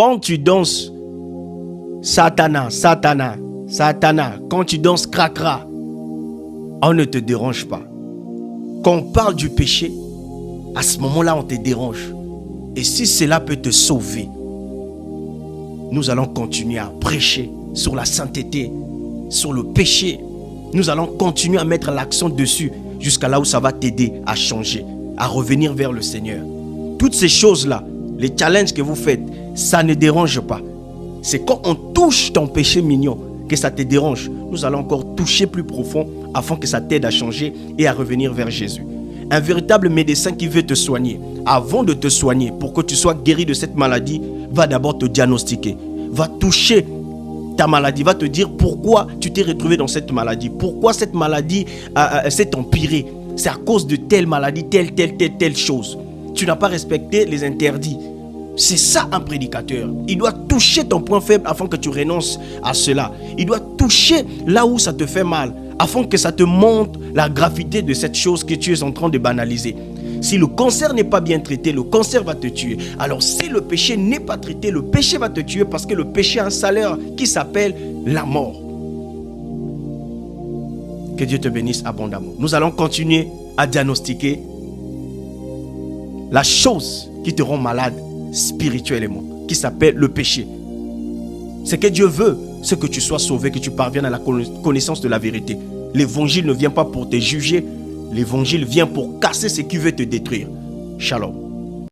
Quand tu danses Satana, quand tu danses cracra, on ne te dérange pas. Quand on parle du péché, à ce moment-là, on te dérange. Et si cela peut te sauver, nous allons continuer à prêcher sur la sainteté, sur le péché. Nous allons continuer à mettre l'accent dessus jusqu'à là où ça va t'aider à changer, à revenir vers le Seigneur. Toutes ces choses-là, les challenges que vous faites, ça ne dérange pas. C'est quand on touche ton péché mignon que ça te dérange. Nous allons encore toucher plus profond afin que ça t'aide à changer et à revenir vers Jésus. Un véritable médecin qui veut te soigner, avant de te soigner, pour que tu sois guéri de cette maladie, va d'abord te diagnostiquer, va toucher ta maladie, va te dire pourquoi tu t'es retrouvé dans cette maladie, pourquoi cette maladie s'est empirée. C'est à cause de telle maladie, telle chose. Tu n'as pas respecté les interdits. C'est ça un prédicateur. Il doit toucher ton point faible afin que tu renonces à cela. Il doit toucher là où ça te fait mal, afin que ça te montre la gravité de cette chose que tu es en train de banaliser. Si le cancer n'est pas bien traité, le cancer va te tuer. Alors si le péché n'est pas traité, le péché va te tuer parce que le péché a un salaire qui s'appelle la mort. Que Dieu te bénisse abondamment. Nous allons continuer à diagnostiquer la chose qui te rend malade spirituellement, qui s'appelle le péché. Ce que Dieu veut, c'est que tu sois sauvé, que tu parviennes à la connaissance de la vérité. L'évangile ne vient pas pour te juger, l'évangile vient pour casser ce qui veut te détruire. Shalom.